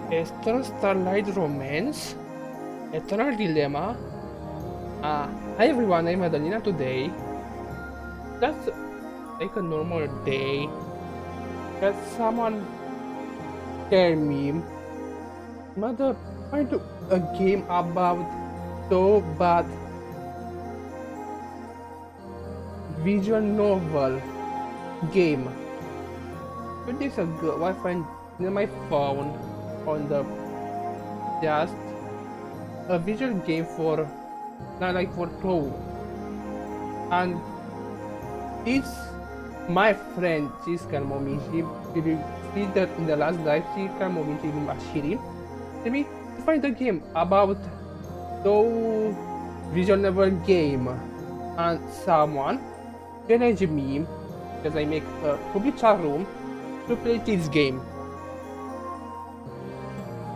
Starlight Romance, Eternal Dilemma. Hi everyone, I'm Madalena today. That's like a normal day. That someone tell me, Mother, find a game about so bad visual novel game. 2 days ago, I find in my phone on the just a visual game for not like for Touhou, and it's my friend Chiska Mommy. She did that in the last live. Chiska Mommy Mashiri. Let me find a game about so visual novel game, and someone challenge me because I make a public chat room to play this game.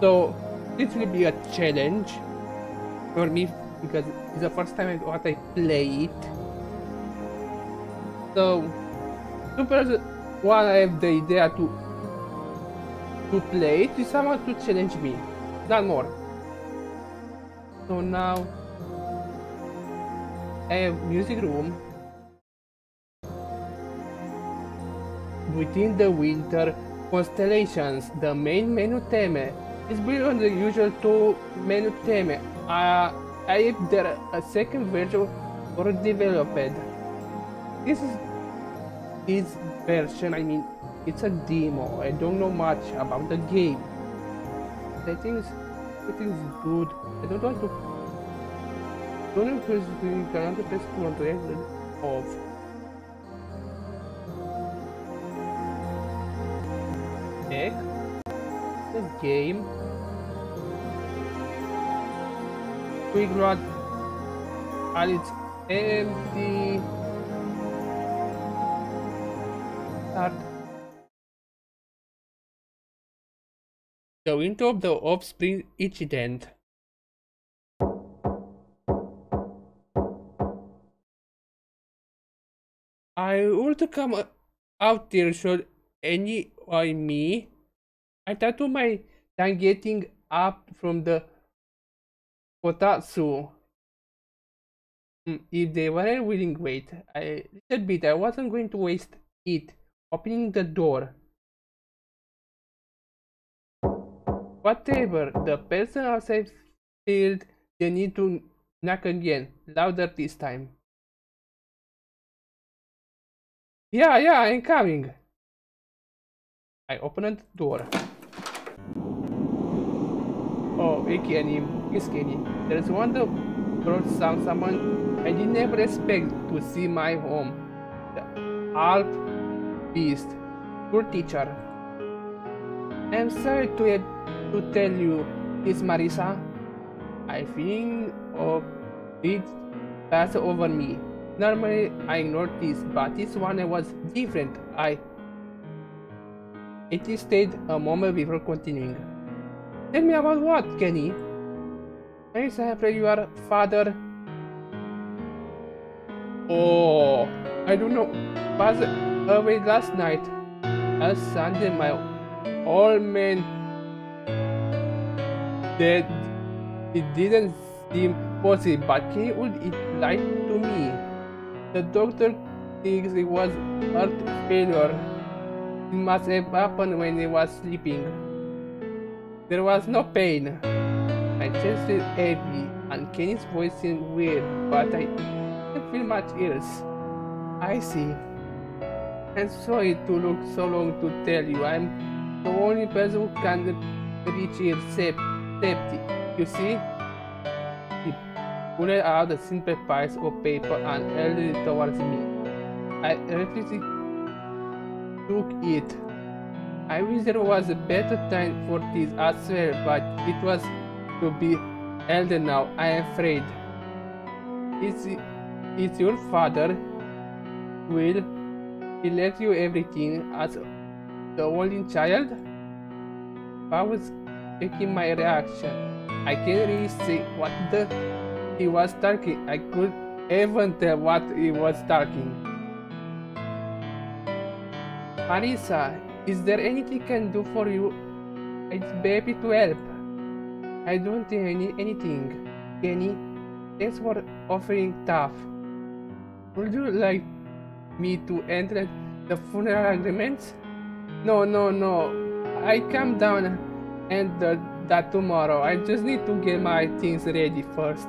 So this will be a challenge for me because it's the first time I play it. So super one I have the idea to play it is someone to challenge me, not more. So now I have music room. Within the winter constellations, the main menu theme is built on the usual 2 menu theme. I have there a second version or developed. This version, I mean, it's a demo. I don't know much about the game. I think it's good. I don't want to. Don't press the cannot press to exit off. Check the game. Quick rod, and it's empty. Start. The window of the offspring incident. I would come out there should any by me. I tattoo my time getting up from the kotatsu. If they weren't willing wait, a little bit, I wasn't going to waste it. Opening the door. Whatever, the person outside felt the need to knock again, louder this time. Yeah, I'm coming. I opened the door. Oh, hey Kenny, it's Kenny. There's one that brought someone I didn't ever expect to see my home. The Alp Beast, poor teacher. I'm sorry to tell you this, Marisa. I feel of it pass over me. Normally I ignore this, but this one was different. It stayed a moment before continuing. Tell me about what, Kenny? Marisa, afraid your father. Oh, I don't know. Passed away last night. Last Sunday, my old man dead. It didn't seem possible, but Kenny would it lie to me. The doctor thinks it was heart failure. It must have happened when he was sleeping. There was no pain. My chest felt heavy, and Kenny's voice seemed weird, but I didn't feel much else. I see. I'm sorry to look so long to tell you. I'm the only person who can reach here safety. You see? He pulled out a simple piece of paper and held it towards me. I reflexively took it. I wish there was a better time for this as well, but it was to be held now. I am afraid. It's your father. Will he let you everything as the only child? I was checking my reaction. I can't really say what he was talking. I could even tell what he was talking. Marisa, is there anything I can do for you? It's baby to help. I don't think I need anything. Kenny, thanks for offering tough. Would you like me to enter the funeral agreements? No, no, no. I come down and that tomorrow. I just need to get my things ready first.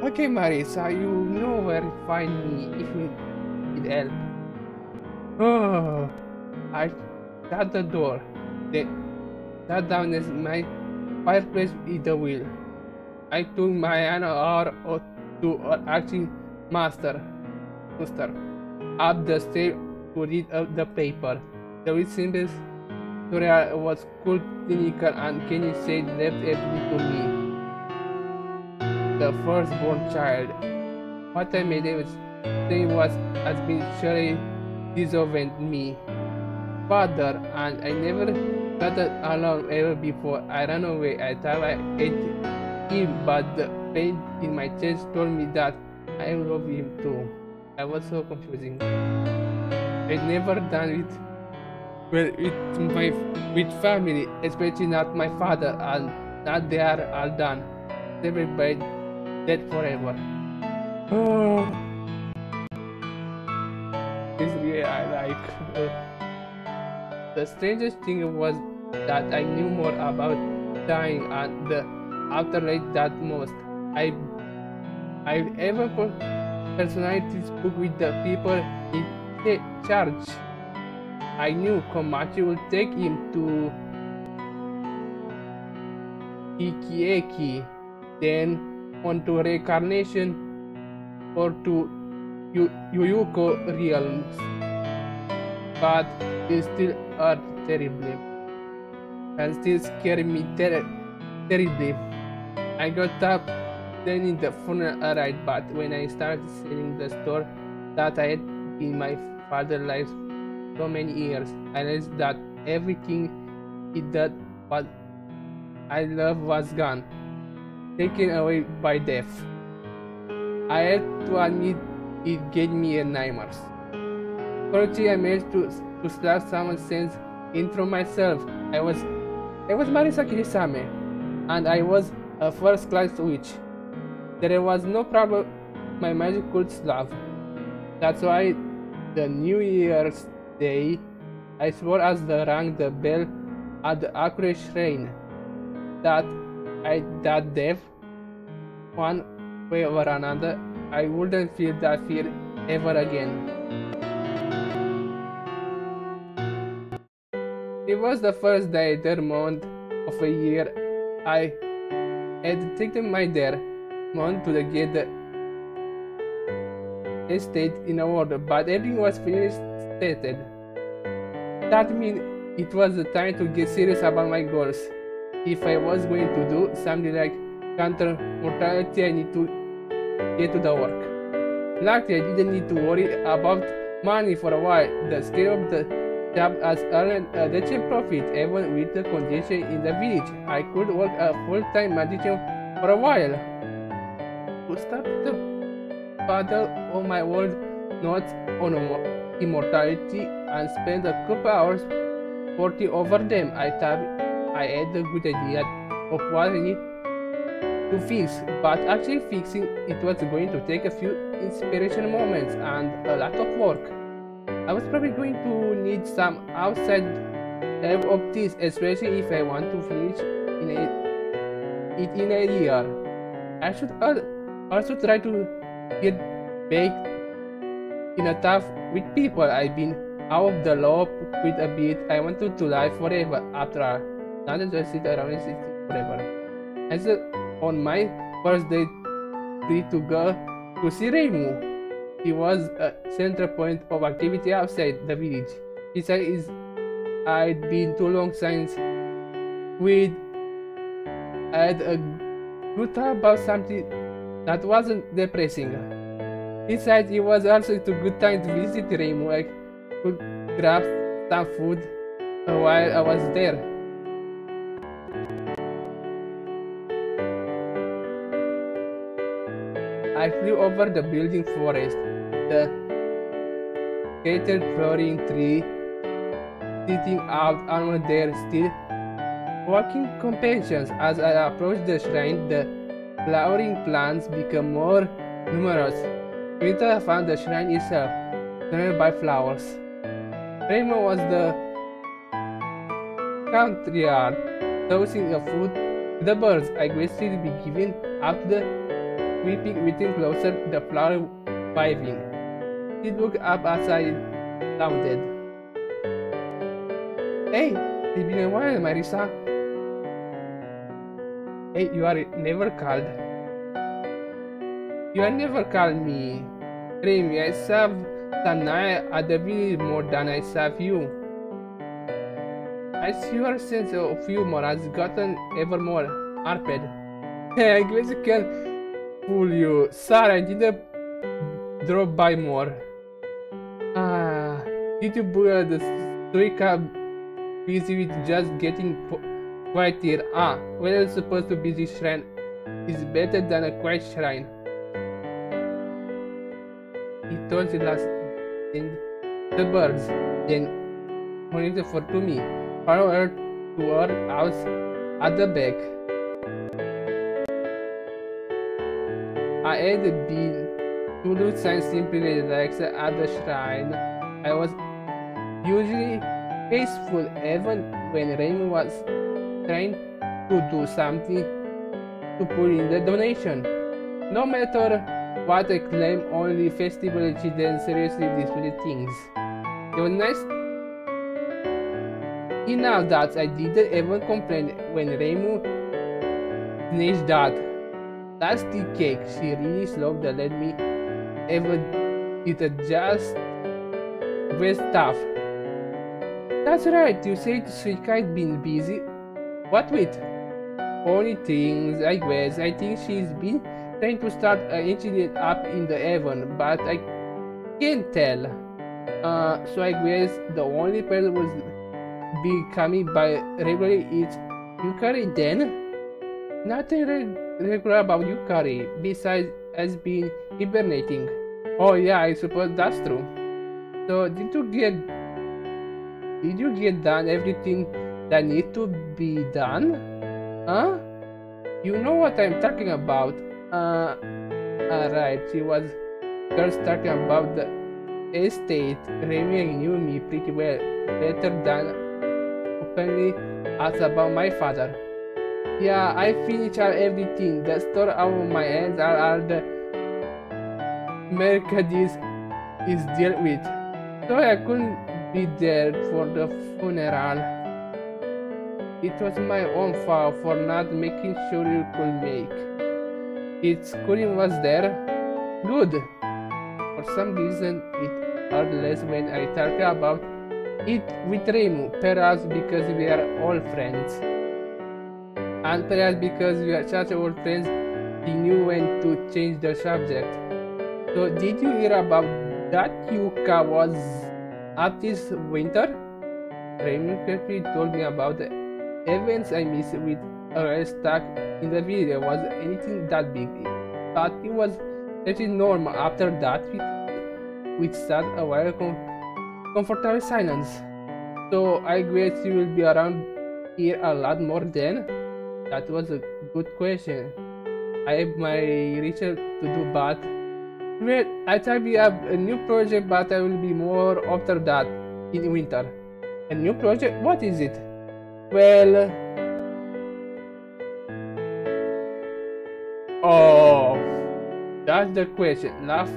Okay, Marisa, you know where to find me if you need help. Oh, I shut the door. Then sat down as my fireplace with the wheel. I took my hour or two, or actually muster up the stairs to read the paper. The witness story was cool, clinical, and Kenny said left everything to me. The firstborn child. What I made him say has been surely disobeyed me. Father, and I never got along ever before. I ran away. I thought I ate him, but the pain in my chest told me that I love him too. I was so confusing. I never done it well with family, especially not my father, and not they are all done. Everybody dead forever. Oh, this really I like. The strangest thing was that I knew more about dying and the afterlife than most. I even personality spoke with the people in charge. I knew Komachi would take him to Ikieki, then on to reincarnation or to Yuyuko realms, but it still hurt terribly and still scared me terribly. I got up then in the funeral arrived, but when I started selling the store that I had in my father's life so many years, I realized that everything he did what I loved was gone, taken away by death. I had to admit it gave me nightmares. Fortunately, I managed to slap some sense into myself. I was Marisa Kirisame, and I was a first-class witch. There was no problem my magic could slap. That's why the New Year's Day I swore as the rang the bell at the accurate shrine that deaf one way or another I wouldn't feel that fear ever again. It was the first day, third month of a year. I had taken my dear mom to get the estate in order, but everything was finished stated. That means it was the time to get serious about my goals. If I was going to do something like counter mortality, I need to get to the work. Luckily, I didn't need to worry about money for a while. The scale of the job has earned a decent profit, even with the condition in the village. I could work a full-time magician for a while. To start the battle of my world notes on immortality and spend a couple hours poring over them, I thought I had a good idea of what I need to fix, but actually fixing it was going to take a few inspirational moments and a lot of work. I was probably going to need some outside help of this, especially if I want to finish it in a year. I should also try to get back in a tough with people. I've been out of the law with a bit. I wanted to live forever after all, not just sit around and sit forever. I said on my first day free to go to see Reimu. He was a central point of activity outside the village. Besides, I'd been too long since I had a good thought about something that wasn't depressing. Besides, it was also a good time to visit Reimu. I could grab some food while I was there. I flew over the building forest, the scattered flowering tree sitting out on there still walking companions. As I approach the shrine, the flowering plants become more numerous. Winter I found the shrine itself, surrounded by flowers. Reimu was the courtyard, tossing a fruit to the birds. I gracefully be giving up to the weeping, within closer, the flower waving. She looked up as I sounded. Hey, it's been a while, Marisa. Hey, you are never called. You are never called me. Reimu, I serve Sanai at the village more than I serve you. I see your sense of humor has gotten ever more arped. I guess I can fool you. Sorry, I didn't drop by more. Did you bother the Suika busy with just getting quiet here? Well, I'm supposed to be this shrine is better than a quiet shrine. He told the last thing the birds, then pointed for to me, follow her to our house at the back. I had been to do signs simply relaxed at the shrine. I was usually peaceful even when Reimu was trying to do something to put in the donation. No matter what I claim, only festival she then seriously display things. It was nice enough that I didn't even complain when Reimu snitched that. That's the cake. She really slowed to let me ever it just with stuff. That's right, you said Suika been busy. What with? Only things, I guess. I think she's been trying to start an incident up in the heaven, but I can't tell. So I guess the only person who's becoming by regularly is Yukari then? Nothing regular about Yukari, besides has been hibernating. Oh yeah, I suppose that's true. So did you get done everything that need to be done? Huh? You know what I'm talking about. Right, she was just talking about the estate. Reimu knew me pretty well, better than openly asked about my father. Yeah, I finished everything. The store out of my hands are all the Mercadis is dealt with. So I couldn't be there for the funeral. It was my own fault for not making sure you could make. Its cooling was there. Good. For some reason it hurt less when I talked about it with Reimu, perhaps because we are all friends. And perhaps because we are such old friends, he knew when to change the subject. So did you hear about that Yuka was up this winter? Reimu quickly told me about the events I missed with her stuck in the video. Was anything that big? But it was pretty normal after that we sat a while comfortable silence. So I guess you will be around here a lot more then? That was a good question. I have my research to do, but well, I thought we have a new project, but I will be more after that in winter. A new project? What is it? Well, oh, that's the question. Laugh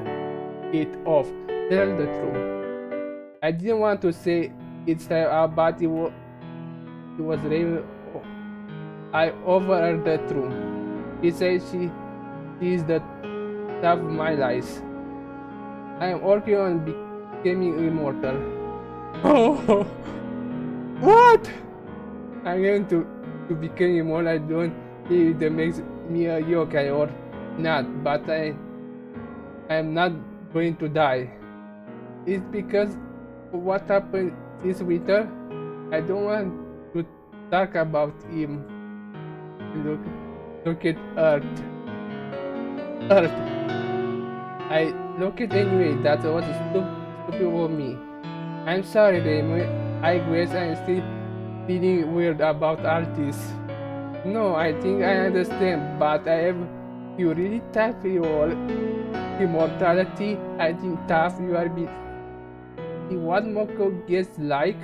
it off. Tell the truth. I didn't want to say it's time, but it was really. I overheard the truth. He said she is the top of my life. I am working on becoming immortal. Oh, what? I'm going to become immortal. I don't know if that makes me a yokai or not, but I am not going to die. It's because of what happened this winter. I don't want to talk about him. Look at Earth. I look at anyway. That was stupid of me. I'm sorry, Reimu. I guess I'm still feeling weird about artists. No, I think I understand, but I have you really tough your immortality. I think tough you are bit. What Moko gets like,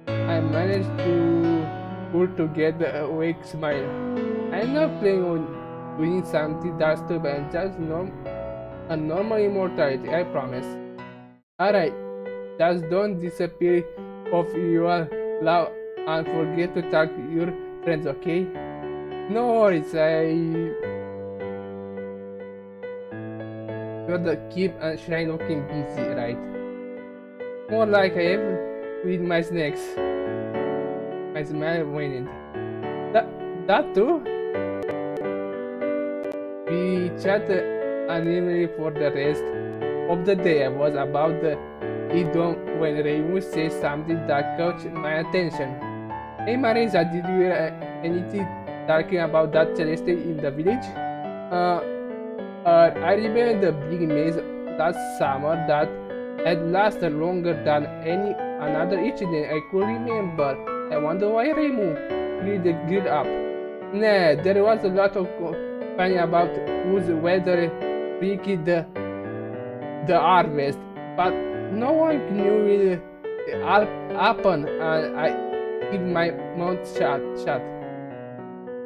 I managed to pull together a awake smile. I'm not planning on doing something that's stupid and just a normal immortality, I promise. Alright, just don't disappear off your love and forget to tag your friends, okay? No worries, I gotta keep and shrine looking busy, right? More like I have with my snacks. My smile waned. That too? We chatted annually for the rest of the day. I was about the idiom when Reimu said something that caught my attention. Hey Marisa, did you hear anything talking about that Celeste in the village? I remember the big maze last summer that had lasted longer than any another incident I could remember. I wonder why Reimu cleared the grid up. Nah, there was a lot of complaining about whose weather freaky the harvest, but no one knew it happen, and I keep my mouth shut.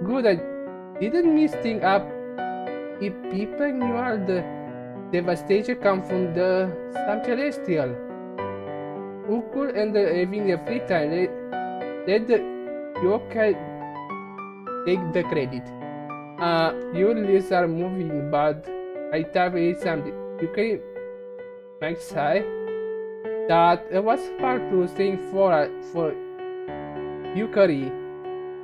Good, I didn't mess things up. If people knew all the devastation come from the Sam Celestial, who could end up having a free time, let the yokai take the credit. Your lips are moving, but I thought it something. You can make say that it was far too saying for Yukari.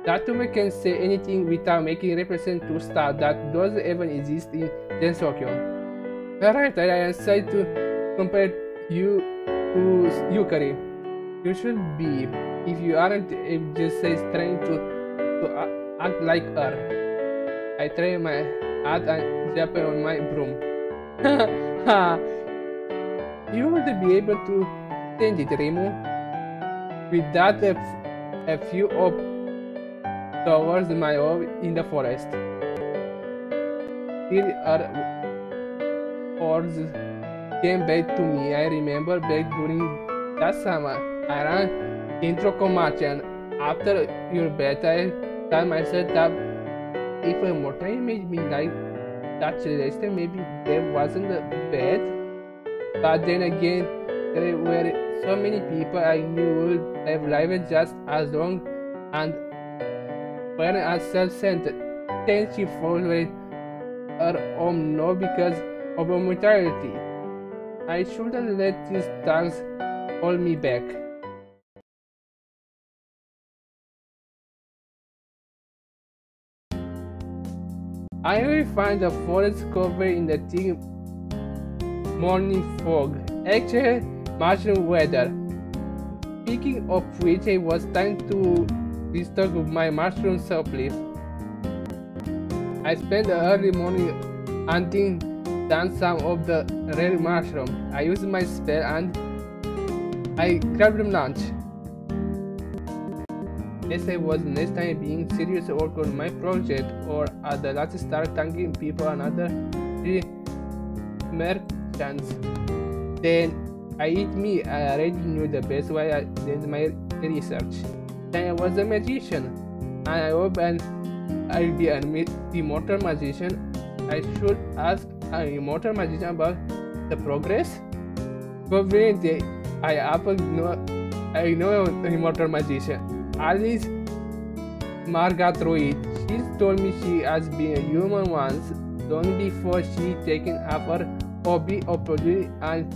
That woman can say anything without making reference to stuff that doesn't even exist in Gensoukyo. Alright, I decided to compare you to Yukari. You should be. If you aren't, just say trying to act like her. I try my hat and jump on my broom. You would be able to change it, Reimu. With that, a few up towards my home in the forest. Here are hordes came back to me. I remember back during that summer. I ran intro Komachi, and after your bet, I told myself that if a mortal made me like that Celeste, maybe that wasn't bad. But then again, there were so many people I knew would have lived just as long and were as self-centered. Then she followed her home now because of her mortality. I shouldn't let these thugs hold me back. I will find the forest covered in the thick morning fog, actually Martian weather. Speaking of which, it was time to restock my mushroom supply. I spent the early morning hunting down some of the rare mushroom. I used my spell and I grabbed lunch. As I was next time being serious work on my project, or at the last start thanking people another merchants. Then I eat me. I already knew the best way I did my research. Then I was a magician, and I hope I'll be an immortal magician. I should ask an immortal magician about the progress. Conveniently, I know an immortal magician. Alice Margaret Roy. She told me she has been a human once, long before she taken up her hobby of producing and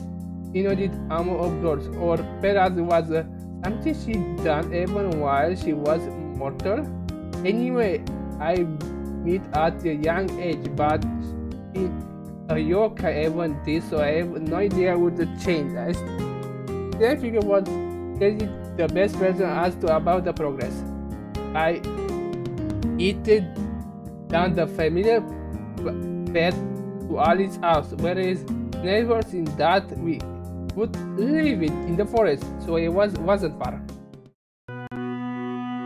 innovative armor of doors, or perhaps was something she done even while she was mortal. Anyway, I met at a young age, but she a yokai even this, so I have no idea what the change. I still figure what the best person asked about the progress. I eated down the familiar path to Alice's house, whereas neighbors in that we would live it in the forest, so it wasn't far.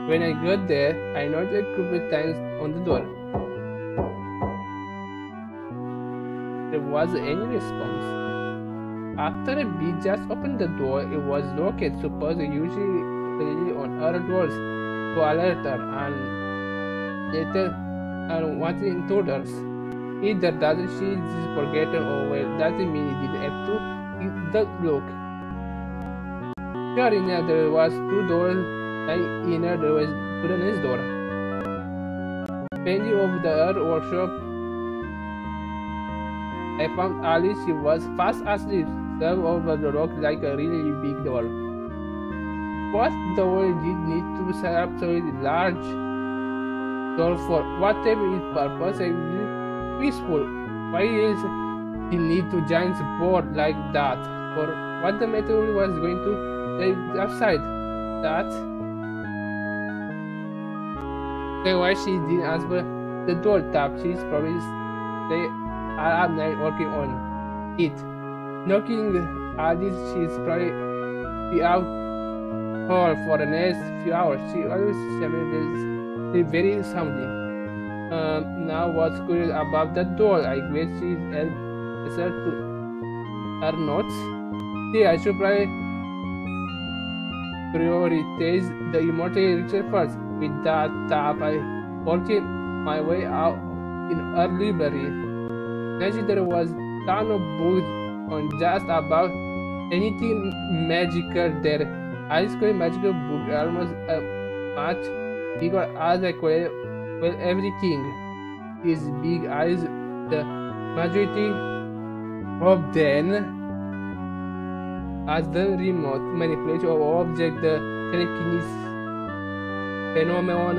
When I got there, I knocked a couple times on the door. There wasn't any response. After a bit, just opened the door. It was locked. Suppose usually on other doors to alert her and later and wanted intruders. Either doesn't she just forgotten or well doesn't mean it didn't have to the look. Sure enough, there was two doors and inner there was to the next door. Pending over the earth workshop, I found Alice. She was fast asleep, served over the rock like a really big doll. What door did need to be set up so it's large door for whatever its purpose and peaceful? Why is he need to giant board like that? For what the meteor was going to the upside? That? Then why she didn't answer the door tap? She's probably stay up night working on it. Knocking at this, she's probably be out for the next few hours. She always sleep very soundly. Now what's curious about the door? I guess she's answer to her notes. See, I should probably prioritize the immortality ritual first. With that tap, I worked my way out in her library. Naturally, there was a ton of books on just about anything magical there. I scored magical book almost much bigger as I could. Well, everything is big as the majority of them as the remote manipulation of object, the telekinesis phenomenon,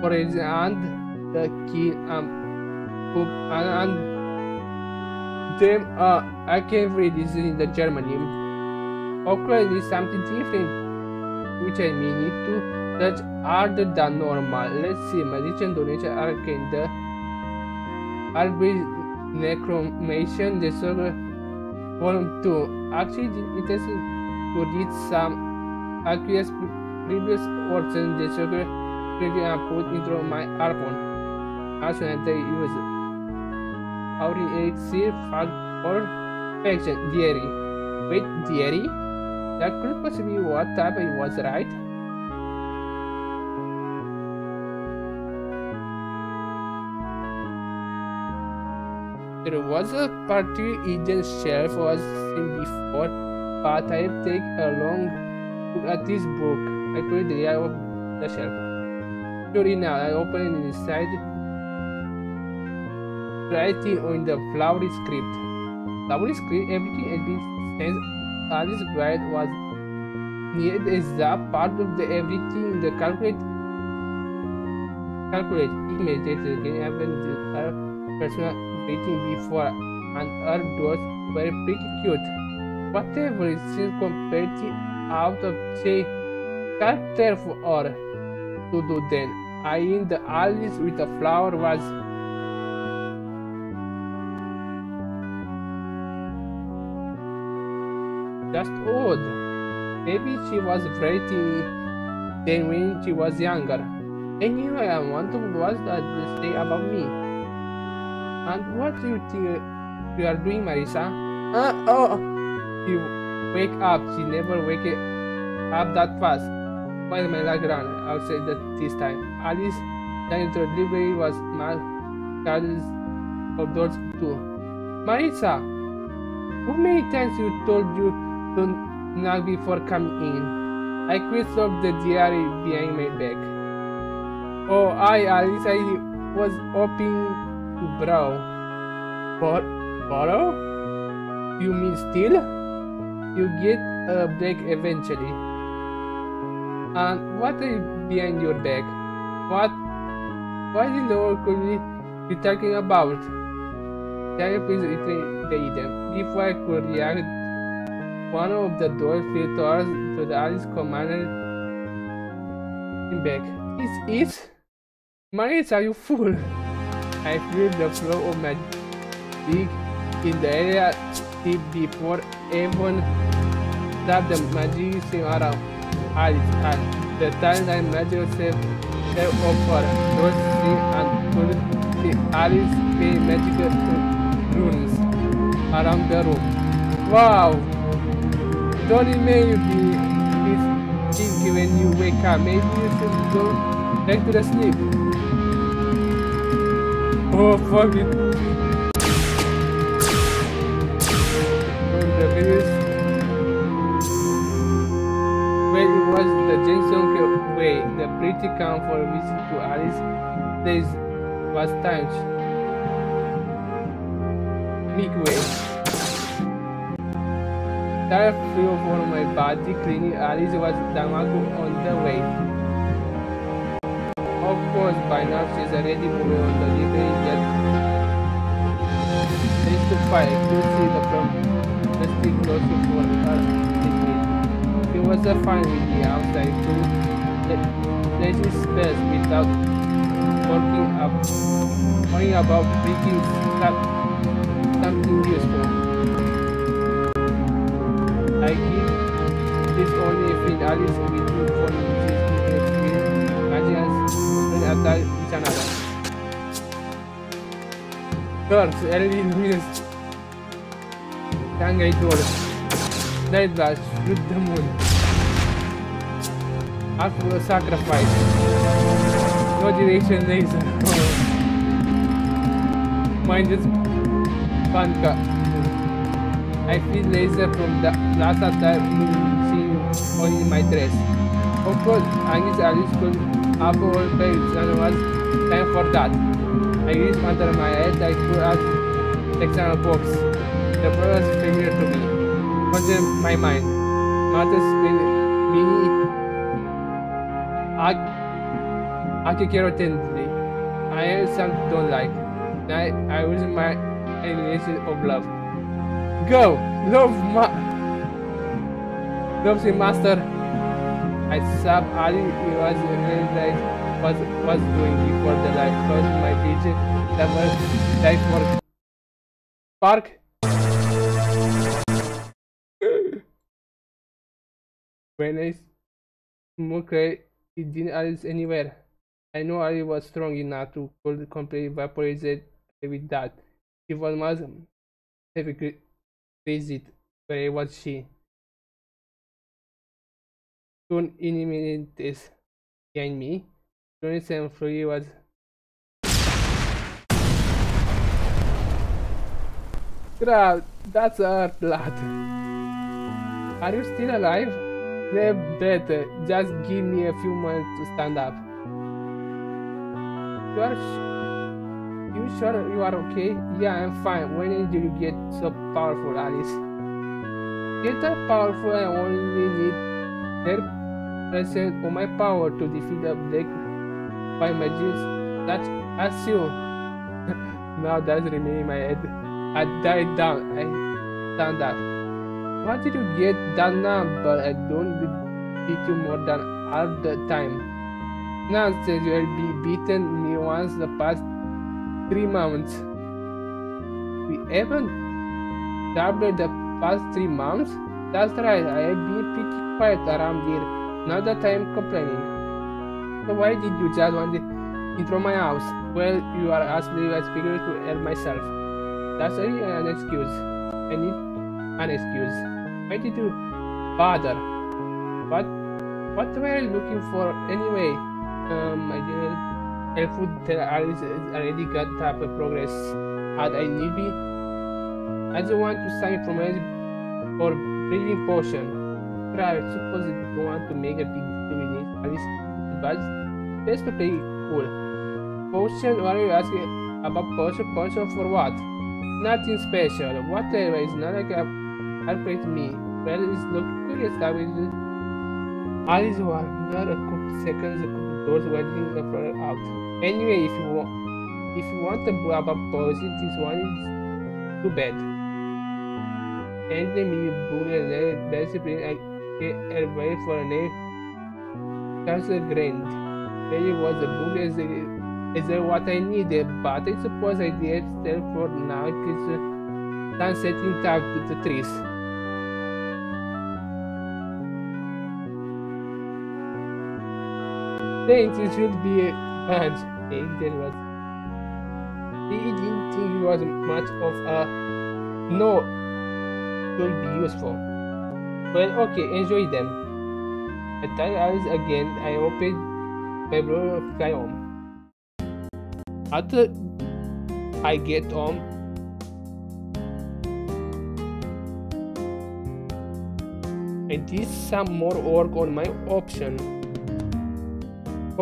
for example, and the key and them I can't read this in the Germany. Occurring is something different, which I mean it to touch harder than normal. Let's see, magician donation arcane, the Albrecht necromation, the server volume 2. Actually, it is to read some aqueous previous words and the server and put into my harpoon. As when they use outing elixir for faction diary. Wait, diary? That could possibly be what type it was, right? There was a particular hidden shelf I was seen before, but I take a long look at this book. I put the eye of the shelf. Sure enough, I opened it inside, writing on the flowery script. Flowery script, everything had been sent. Alice Bright was near the exact part of the everything. The calculate image that again happened to her personal waiting before, and her doors were pretty cute. Whatever it seems completely out of shape. Character for her to do then. I in the Alice with a flower was just odd. Maybe she was very teeny then when she was younger. Anyway, I wonder what that say about me. And what do you think you are doing, Marisa? You wake up. She never wake up that fast. Why am I like run? I'll say that this time. Alice dining to the library was my charges of those too. Marisa, how many times you told you to knock before coming in? I quickly shoved the diary behind my back. Oh, Alice, I was hoping to borrow. Borrow? You mean steal? You get a break eventually. And what is behind your back? What in the world could we be talking about? Can you please read them? Before I could react, one of the doors fell towards to the Alice commander in back. Is it? Marisa, you fool! I feel the flow of magic in the area deep before everyone slapped the magic around Alice and The time I made yourself offer those things and could see Alice play magical runes around the room. Wow! Don't maybe think when you wake up. Maybe you should go back to the sleep. Oh fuck it. From the various well, it was the Gensoukyo way, the pretty calm for a visit to Alice. There was time. Midway. Tired flew over my body, cleaning Alice was Damaku on the way. Of course, by now she's already moving on the living jet. Face to fight, to see the stick closer for her. It was a fine with the outside too. Let his best without worrying about breaking something useful. I give this only if Alice will do for Mrs. experience magic when attack each another. Curse, early minutes. Tangai door. Night blast, shoot the moon. Ask for a sacrifice. No direction laser. Mind is Banka. I feel laser from the last time seeing only my dress. Of course, Angie's Alice could up all page and was time for that. I reached under my head, I put out external box. The problem was familiar to me. Consider my mind. Matters mini Akikerotendly. I have some don't like. I was my alienation of love. Go! Love the master. I sub Ali was realized what was doing before the light crossed my vision. That was life for Park. When I smoked it didn't Alice anywhere. I know Ali was strong enough to completely vaporize it with that. It was must have visit. Where was she? Soon enemies behind me. 27 Flurry was crap, that's our blood. Are you still alive? They're better. Just give me a few moments to stand up. You sure you are okay? Yeah, I'm fine. When did you get so powerful, Alice? Get that powerful, I only need 10% of my power to defeat the black by magic. That's as you. Now that's remaining in my head. I died down. I stand up. What did you get done now? But I don't beat you more than half the time. Nonsense, you will be beaten me once the past 3 months. We haven't doubled the past 3 months? That's right, I have been pretty quiet around here. Not that I am complaining. So why did you just want to intro my house? Well, you are asking I figure to help myself. That's only an excuse. I need an excuse. Why did you bother? What were you looking for anyway? My dear helpful tell Alice already got up a progress. Had I need be? I just want to sign from it for breathing potion. I suppose you don't want to make a big deal with it, Alice, but best to play cool. Potion? What are you asking about potion? Potion for what? Nothing special. Whatever. It's not like a helped me. Well, it's looking curious how it is. Alice wondered a couple seconds. The doors waiting for her out. Anyway, if you want to know about poison, this one is too bad. And the me book and basically I get away for a name. Castle Grand. Maybe was the book is what I needed, but I suppose I did still for now because sunsetting top to the trees. Thanks, it should be a bunch. There was. He didn't think it was much of a no. Could be useful. Well, okay, enjoy them. I tie eyes again. I opened my brother fly home. After I get home, I did some more work on my potion. I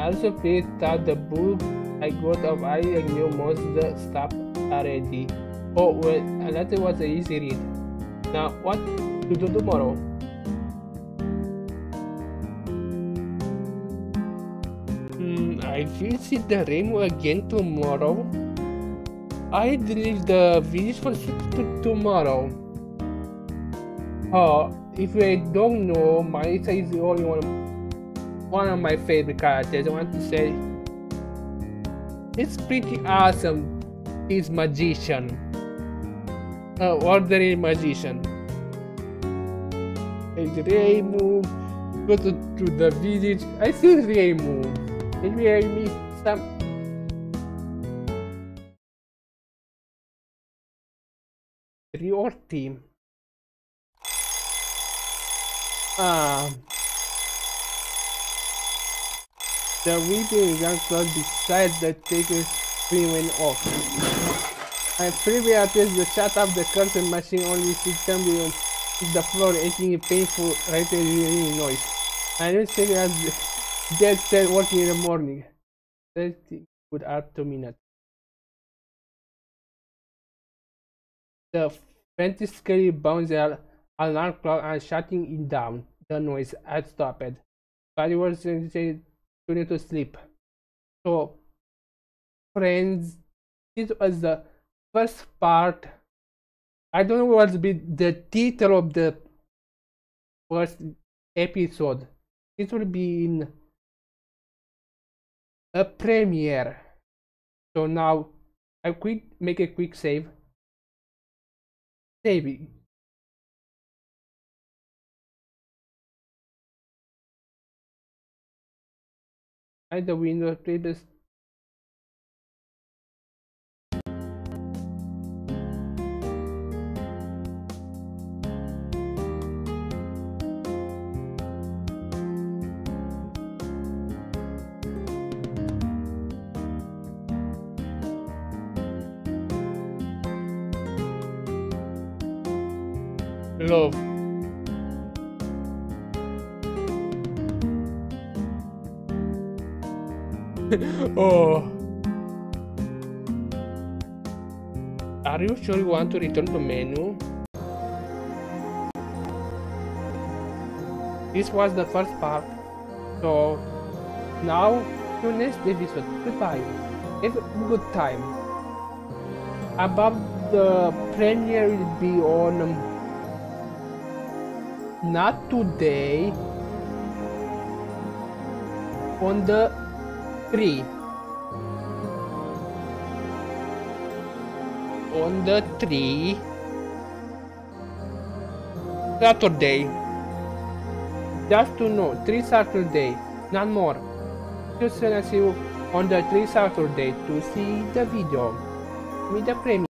also played out the book I got of I knew most of the stuff already. Oh well, that was an easy read. Now what to do tomorrow? I visit the Reimu again tomorrow. I leave the village for 6 tomorrow. Oh, if you don't know, Marisa is the only one of my favorite characters. I want to say it's pretty awesome. He's magician, ordinary magician. And Reimu, go to the village. I see Reimu. Maybe I miss some. Reward team. The video young club decides that taker screen went off. I previously pressed the shut up the curtain machine only sits tumbling on the floor making a painful rattling noise. I don't think as dead set working in the morning. That would add 2 minutes. The frantically bounce the alarm clock and shutting it down. The noise had stopped. But it was turning to sleep. So, friends, this was the first part. I don't know what will be the title of the first episode. It will be in a premiere. So now I make a quick save. Save it. Hide the window, play this. Love. Oh. Are you sure you want to return to menu? This was the first part. So now to next episode. Goodbye. Have a good time. Above the premiere will be on not today, on the 3. On the 3 Saturday. Just to know, 3 Saturday, not more. Just gonna see you on the 3 Saturday to see the video with the premiere.